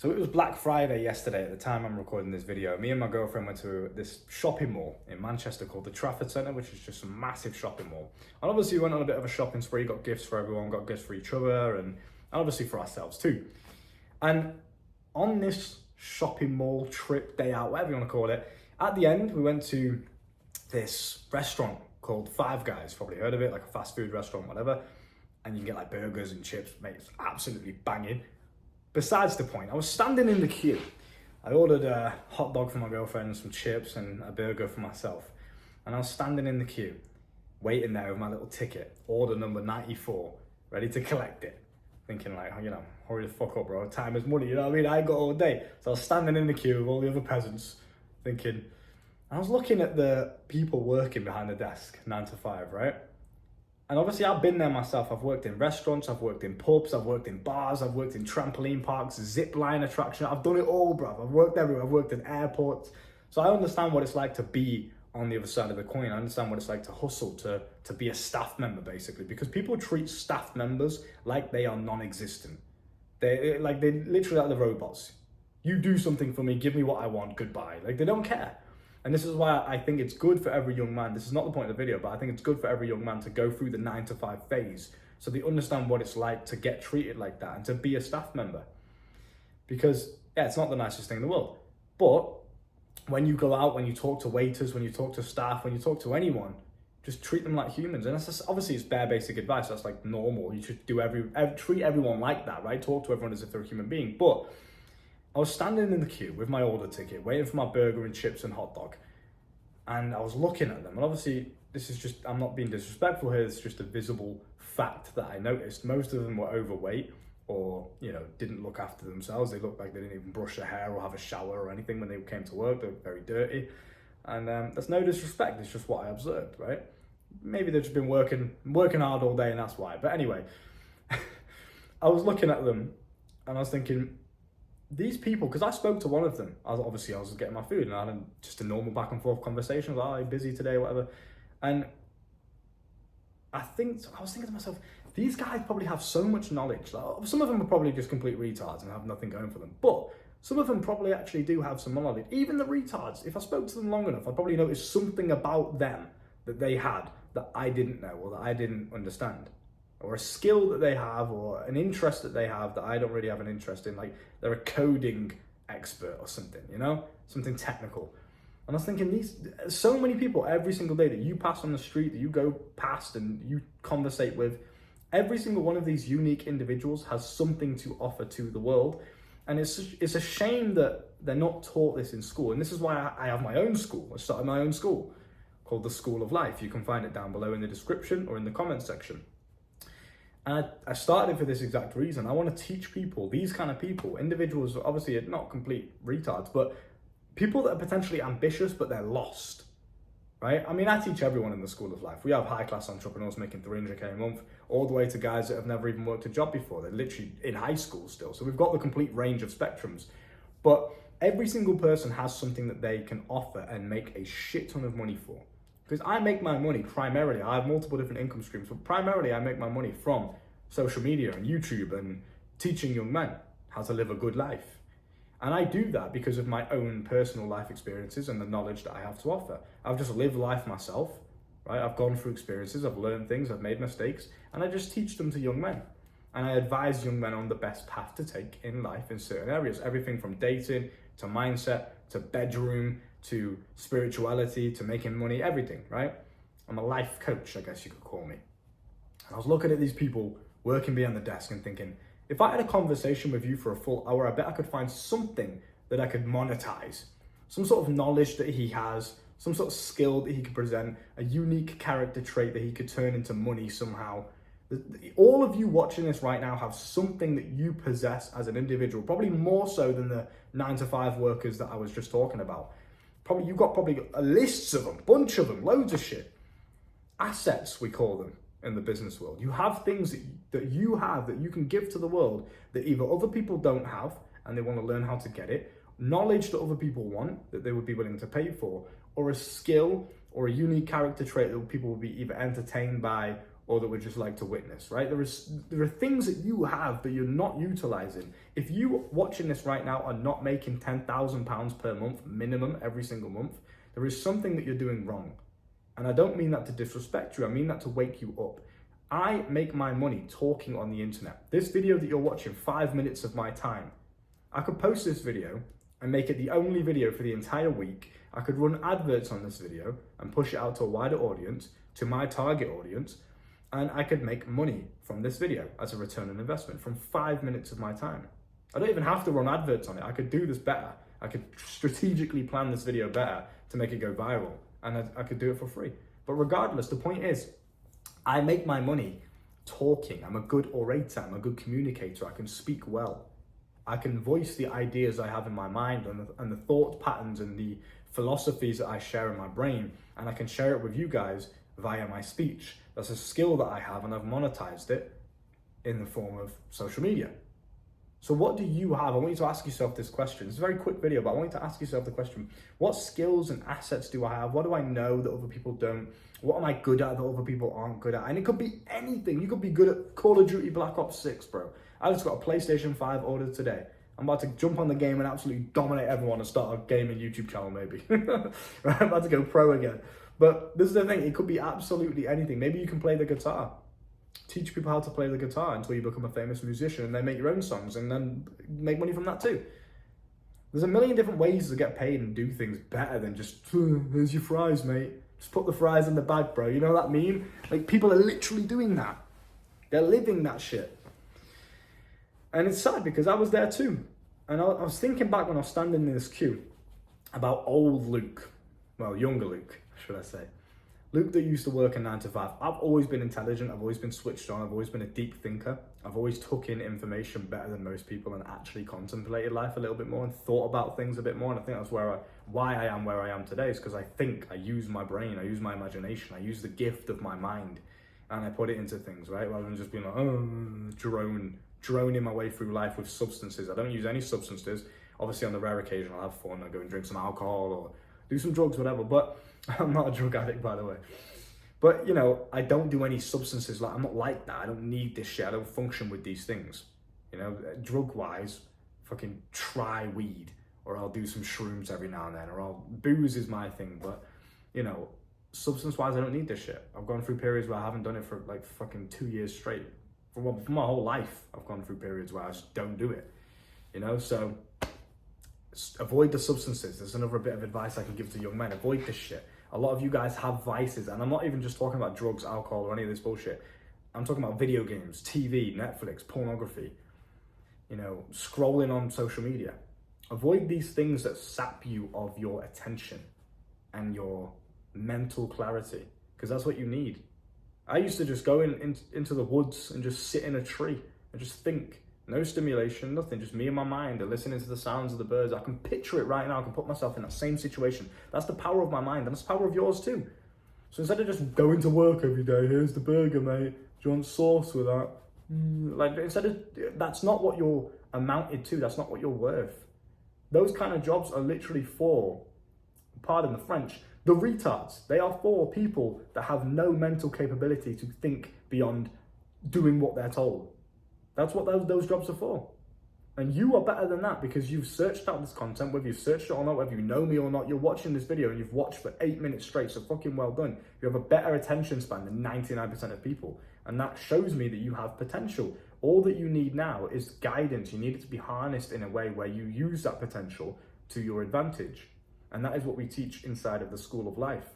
So it was Black Friday yesterday at the time I'm recording this video. Me and my girlfriend went to this shopping mall in Manchester called the Trafford Centre, which is just a massive shopping mall. And obviously we went on a bit of a shopping spree, got gifts for everyone, got gifts for each other, and obviously for ourselves too. And on this shopping mall trip, day out, whatever you want to call it, at the end we went to this restaurant called Five Guys. Probably heard of it, like a fast food restaurant, whatever. And you can get like burgers and chips, mate, it's absolutely banging. Besides the point, I was standing in the queue. I ordered a hot dog for my girlfriend, some chips and a burger for myself. And I was standing in the queue, waiting there with my little ticket, order number 94, ready to collect it. Thinking like, you know, hurry the fuck up, bro, time is money, you know what I mean? I ain't got all day. So I was standing in the queue with all the other peasants, thinking, I was looking at the people working behind the desk, 9 to 5, right? And obviously I've been there myself. I've worked in restaurants, I've worked in pubs, I've worked in bars, I've worked in trampoline parks, zip line attraction. I've done it all, bruv. I've worked everywhere. I've worked in airports. So I understand what it's like to be on the other side of the coin. I understand what it's like to hustle, to be a staff member, basically. Because people treat staff members like they are non-existent. They're literally like the robots. You do something for me, give me what I want, goodbye. Like, they don't care. And this is why I think it's good for every young man. This is not the point of the video, but I think it's good for every young man to go through the 9 to 5 phase so they understand what it's like to get treated like that and to be a staff member. Because, yeah, it's not the nicest thing in the world. But when you go out, when you talk to waiters, when you talk to staff, when you talk to anyone, just treat them like humans. And that's just, obviously it's bare basic advice. That's like normal. You should do treat everyone like that, right? Talk to everyone as if they're a human being. But I was standing in the queue with my order ticket, waiting for my burger and chips and hot dog. And I was looking at them. And obviously, this is just, I'm not being disrespectful here. It's just a visible fact that I noticed. Most of them were overweight or, you know, didn't look after themselves. They looked like they didn't even brush their hair or have a shower or anything when they came to work. They were very dirty. And that's no disrespect. It's just what I observed, right? Maybe they've just been working hard all day and that's why. But anyway, I was looking at them and I was thinking, these people, because I spoke to one of them, I was getting my food and I had just a normal back and forth conversation, like, oh, you busy today, whatever. And I was thinking to myself, these guys probably have so much knowledge. Like, some of them are probably just complete retards and have nothing going for them. But some of them probably actually do have some knowledge. Even the retards, if I spoke to them long enough, I'd probably notice something about them that they had that I didn't know or that I didn't understand. Or a skill that they have, or an interest that they have that I don't really have an interest in. Like they're a coding expert or something, you know, something technical. And I was thinking, so many people every single day that you pass on the street, that you go past and you conversate with, every single one of these unique individuals has something to offer to the world. And it's a shame that they're not taught this in school. And this is why I have my own school. I started my own school called the School of Life. You can find it down below in the description or in the comments section. And I started for this exact reason. I want to teach people, these kind of people, individuals, obviously not complete retards, but people that are potentially ambitious, but they're lost, right? I mean, I teach everyone in the School of Life. We have high-class entrepreneurs making 300K a month, all the way to guys that have never even worked a job before. They're literally in high school still. So we've got the complete range of spectrums. But every single person has something that they can offer and make a shit ton of money for. Because I make my money primarily, I have multiple different income streams, but primarily I make my money from social media and YouTube and teaching young men how to live a good life. And I do that because of my own personal life experiences and the knowledge that I have to offer. I've just lived life myself, right? I've gone through experiences, I've learned things, I've made mistakes, and I just teach them to young men. And I advise young men on the best path to take in life in certain areas, everything from dating to mindset to bedroom to spirituality, to making money, everything, right? I'm a life coach, I guess you could call me. And I was looking at these people working behind the desk and thinking, if I had a conversation with you for a full hour, I bet I could find something that I could monetize. Some sort of knowledge that he has, some sort of skill that he could present, a unique character trait that he could turn into money somehow. All of you watching this right now have something that you possess as an individual, probably more so than the 9 to 5 workers that I was just talking about. You've got lists of them, bunch of them, loads of shit. Assets, we call them in the business world. You have things that you have that you can give to the world that either other people don't have and they want to learn how to get it, knowledge that other people want that they would be willing to pay for, or a skill or a unique character trait that people will be either entertained by or that would just like to witness, right? There are things that you have that you're not utilizing. If you watching this right now are not making £10,000 per month minimum every single month, there is something that you're doing wrong. And I don't mean that to disrespect you, I mean that to wake you up. I make my money talking on the internet. This video that you're watching, 5 minutes of my time, I could post this video and make it the only video for the entire week. I could run adverts on this video and push it out to a wider audience, to my target audience, and I could make money from this video as a return on investment from 5 minutes of my time. I don't even have to run adverts on it. I could do this better. I could strategically plan this video better to make it go viral, and I could do it for free. But regardless, the point is, I make my money talking. I'm a good orator. I'm a good communicator. I can speak well. I can voice the ideas I have in my mind and the thought patterns and the philosophies that I share in my brain, and I can share it with you guys via my speech. That's a skill that I have, and I've monetized it in the form of social media. So what do you have? I want you to ask yourself this question. It's a very quick video, but I want you to ask yourself the question: what skills and assets do I have? What do I know that other people don't? What am I good at that other people aren't good at? And it could be anything. You could be good at Call of Duty Black Ops 6, bro. I just got a PlayStation 5 ordered today. I'm about to jump on the game and absolutely dominate everyone and start a gaming YouTube channel, maybe. Right? I'm about to go pro again. But this is the thing, it could be absolutely anything. Maybe you can play the guitar. Teach people how to play the guitar until you become a famous musician and then make your own songs and then make money from that too. There's a million different ways to get paid and do things better than just, here's your fries, mate. Just put the fries in the bag, bro. You know that meme? Like, people are literally doing that. They're living that shit. And it's sad because I was there too. And I was thinking back when I was standing in this queue about old Luke. Well, younger Luke, should I say. Luke that used to work a 9 to 5. I've always been intelligent. I've always been switched on. I've always been a deep thinker. I've always took in information better than most people and actually contemplated life a little bit more and thought about things a bit more. And I think that's why I am where I am today, is because I think, I use my brain, I use my imagination, I use the gift of my mind, and I put it into things, right? Rather than just being like, droning my way through life with substances. I don't use any substances. Obviously, on the rare occasion, I'll have fun. I go and drink some alcohol or do some drugs, whatever. But I'm not a drug addict, by the way. But, you know, I don't do any substances. Like, I'm not like that. I don't need this shit. I don't function with these things. You know, drug-wise, fucking try weed. Or I'll do some shrooms every now and then. Or booze is my thing. But, you know, substance-wise, I don't need this shit. I've gone through periods where I haven't done it for, like, fucking 2 years straight. For my whole life, I've gone through periods where I just don't do it. You know, so avoid the substances. There's another bit of advice I can give to young men. Avoid this shit. A lot of you guys have vices, and I'm not even just talking about drugs, alcohol, or any of this bullshit. I'm talking about video games, TV, Netflix, pornography, you know, scrolling on social media. Avoid these things that sap you of your attention and your mental clarity, because that's what you need. I used to just go into the woods and just sit in a tree and just think. No stimulation, nothing, just me and my mind and listening to the sounds of the birds. I can picture it right now. I can put myself in that same situation. That's the power of my mind, and that's the power of yours too. So instead of just going to work every day, here's the burger, mate. Do you want sauce with that? Like, instead of, that's not what you're amounted to. That's not what you're worth. Those kind of jobs are literally for, pardon the French, the retards. They are for people that have no mental capability to think beyond doing what they're told. That's what those jobs are for. And you are better than that because you've searched out this content, whether you've searched it or not, whether you know me or not. You're watching this video and you've watched for 8 minutes straight, so fucking well done. You have a better attention span than 99% of people. And that shows me that you have potential. All that you need now is guidance. You need it to be harnessed in a way where you use that potential to your advantage. And that is what we teach inside of the School of Life.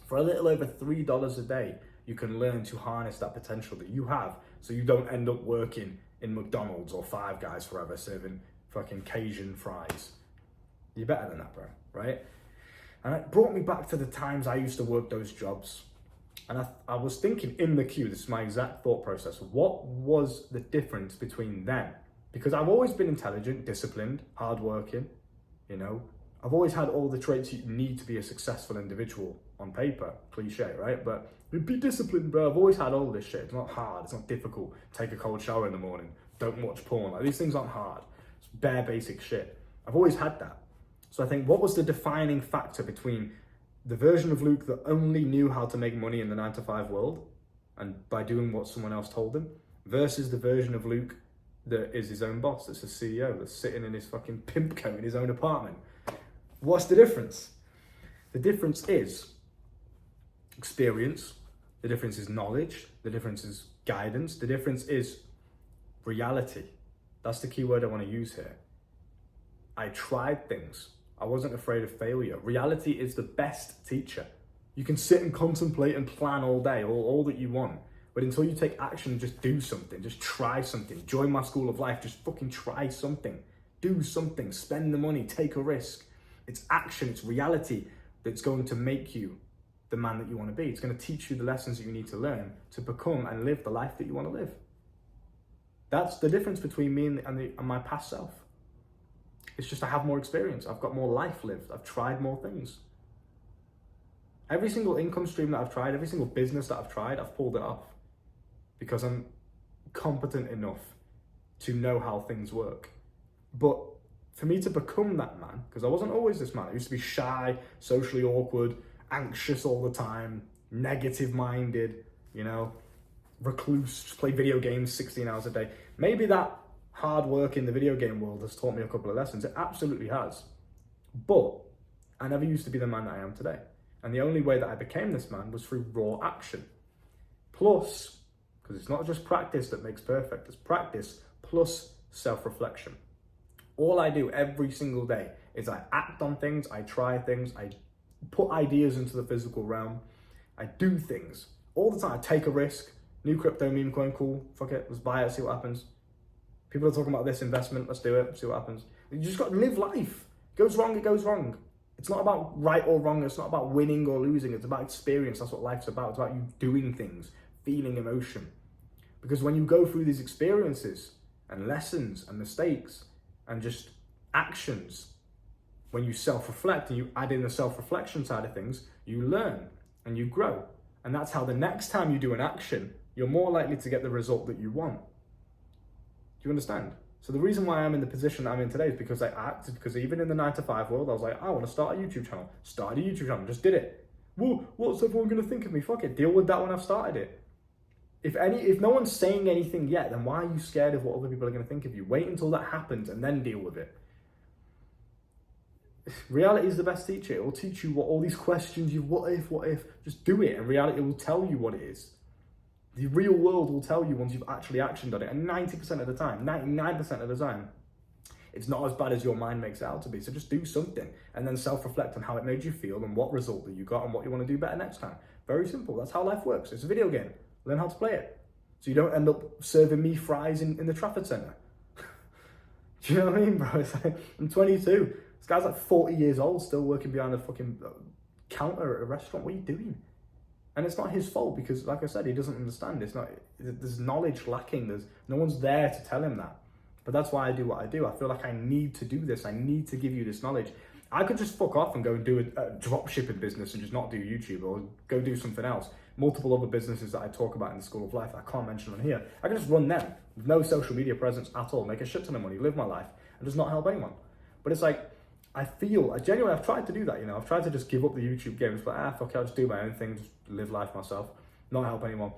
For a little over $3 a day, you can learn to harness that potential that you have, so you don't end up working in McDonald's or Five Guys forever serving fucking Cajun fries. You're better than that, bro, right? And it brought me back to the times I used to work those jobs. And I was thinking in the queue, this is my exact thought process, what was the difference between them? Because I've always been intelligent, disciplined, hardworking, you know. I've always had all the traits you need to be a successful individual on paper, cliche, right? But be disciplined, bro. I've always had all this shit. It's not hard, it's not difficult. Take a cold shower in the morning, don't watch porn. Like, these things aren't hard. It's bare basic shit. I've always had that. So I think, what was the defining factor between the version of Luke that only knew how to make money in the 9 to 5 world and by doing what someone else told him, versus the version of Luke that is his own boss, that's a CEO, that's sitting in his fucking pimp coat in his own apartment. What's the difference? The difference is experience, the difference is knowledge, the difference is guidance, the difference is reality. That's the key word I want to use here. I tried things. I wasn't afraid of failure. Reality is the best teacher. You can sit and contemplate and plan all day, all that you want. But until you take action, just do something. Just try something. Join my school of life. Just fucking try something. Do something. Spend the money. Take a risk. It's action. It's reality that's going to make you the man that you want to be. It's going to teach you the lessons that you need to learn to become and live the life that you want to live. That's the difference between me and my past self. It's just I have more experience. I've got more life lived. I've tried more things. Every single income stream that I've tried, every single business that I've tried, I've pulled it off because I'm competent enough to know how things work. But for me to become that man, because I wasn't always this man. I used to be shy, socially awkward, anxious all the time, negative-minded, recluse, just play video games 16 hours a day. Maybe that hard work in the video game world has taught me a couple of lessons. It absolutely has. But I never used to be the man that I am today. And the only way that I became this man was through raw action. Plus, because it's not just practice that makes perfect, it's practice plus self-reflection. All I do every single day is I act on things, I try things, I put ideas into the physical realm, I do things all the time. I take a risk. New crypto meme coin, cool, fuck it, let's buy it, see what happens. People are talking about this investment, let's do it, see what happens. You just got to live life. It goes wrong, it goes wrong. It's not about right or wrong, it's not about winning or losing, it's about experience. That's what life's about. It's about you doing things, feeling emotion. Because when you go through these experiences and lessons and mistakes and just actions, when you self-reflect and you add in the self-reflection side of things, you learn and you grow. And that's how the next time you do an action, you're more likely to get the result that you want. Do you understand? So the reason why I'm in the position that I'm in today is because I acted, because even in the 9-to-5 world, I was like, I want to start a YouTube channel. Started a YouTube channel, just did it. Well, what's everyone going to think of me? Fuck it, deal with that when I've started it. If no one's saying anything yet, then why are you scared of what other people are going to think of you? Wait until that happens and then deal with it. Reality is the best teacher. It will teach you what all these questions, what if, just do it, and reality will tell you what it is. The real world will tell you once you've actually actioned on it, and 90% of the time, 99% of the time, it's not as bad as your mind makes it out to be. So just do something, and then self-reflect on how it made you feel, and what result that you got, and what you want to do better next time. Very simple. That's how life works. It's a video game. Learn how to play it, so you don't end up serving me fries in the Trafford Centre. Do you know what I mean, bro? It's like, I'm 22. This guy's like 40 years old, still working behind a fucking counter at a restaurant. What are you doing? And it's not his fault because, like I said, he doesn't understand. There's knowledge lacking. There's no one's there to tell him that. But that's why I do what I do. I feel like I need to do this. I need to give you this knowledge. I could just fuck off and go and do a drop shipping business and just not do YouTube, or go do something else. Multiple other businesses that I talk about in the School of Life that I can't mention on here. I can just run them with no social media presence at all, make a shit ton of money, live my life, and just not help anyone. But it's like, I've tried to do that, I've tried to just give up the YouTube game. It's like, fuck it, I'll just do my own thing, just live life myself, not help anyone.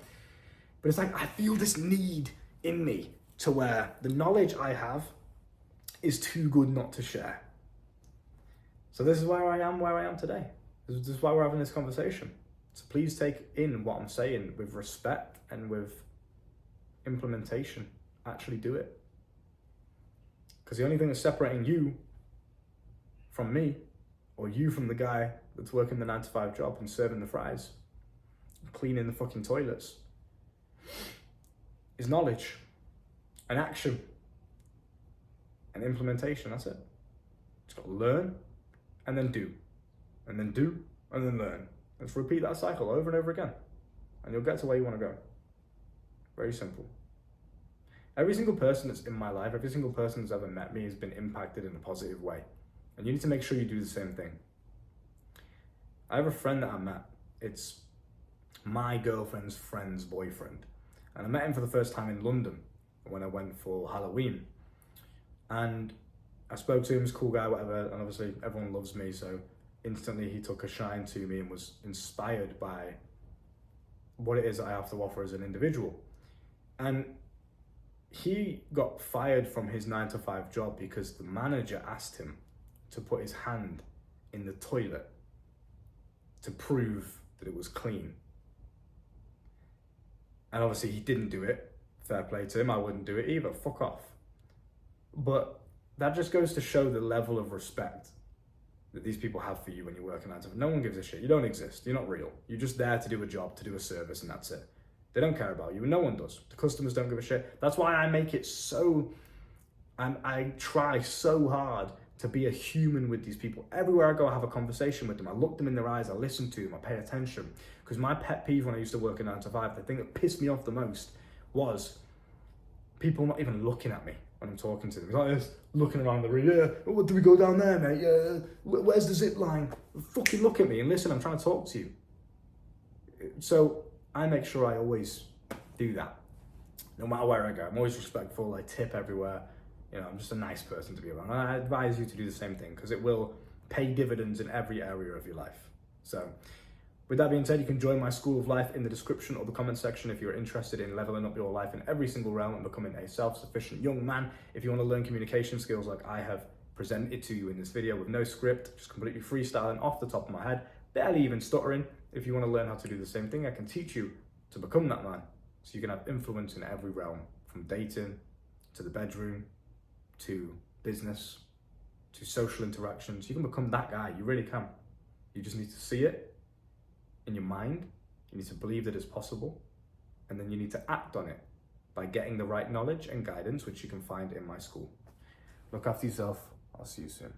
But it's like, I feel this need in me to where the knowledge I have is too good not to share. So this is where I am today. This is why we're having this conversation. So please take in what I'm saying with respect and with implementation. Actually do it. Because the only thing that's separating you from me, or you from the guy that's working the 9-to-5 job and serving the fries, cleaning the fucking toilets, is knowledge and action and implementation. That's it. Just got to learn and then do, and then do, and then learn. Let's repeat that cycle over and over again, and you'll get to where you want to go. Very simple. Every single person that's in my life, every single person that's ever met me has been impacted in a positive way. And you need to make sure you do the same thing. I have a friend that I met. It's my girlfriend's friend's boyfriend. And I met him for the first time in London when I went for Halloween. And I spoke to him, he's a cool guy, whatever, and obviously everyone loves me, so instantly he took a shine to me and was inspired by what it is that I have to offer as an individual. And he got fired from his 9 to 5 job because the manager asked him to put his hand in the toilet to prove that it was clean. And obviously he didn't do it. Fair play to him, I wouldn't do it either, fuck off. But that just goes to show the level of respect that these people have for you when you're working 9 to 5. No one gives a shit, you don't exist, you're not real. You're just there to do a job, to do a service, and that's it. They don't care about you, and no one does. The customers don't give a shit. That's why I make it so, I try so hard to be a human with these people. Everywhere I go, I have a conversation with them. I look them in their eyes, I listen to them, I pay attention. Because my pet peeve when I used to work in 9 to 5, the thing that pissed me off the most was people not even looking at me when I'm talking to them. It's like this, looking around the room, yeah, what do we go down there, mate? Yeah, where's the zip line? Fucking look at me and listen, I'm trying to talk to you. So I make sure I always do that. No matter where I go, I'm always respectful, I tip everywhere. You know, I'm just a nice person to be around. And I advise you to do the same thing because it will pay dividends in every area of your life. So with that being said, you can join my School of Life in the description or the comment section if you're interested in leveling up your life in every single realm and becoming a self-sufficient young man. If you want to learn communication skills like I have presented to you in this video with no script, just completely freestyling off the top of my head, barely even stuttering. If you want to learn how to do the same thing, I can teach you to become that man. So you can have influence in every realm, from dating to the bedroom, to business, to social interactions. You can become that guy, you really can. You just need to see it in your mind, you need to believe that it's possible, and then you need to act on it by getting the right knowledge and guidance, which you can find in my school. Look after yourself, I'll see you soon.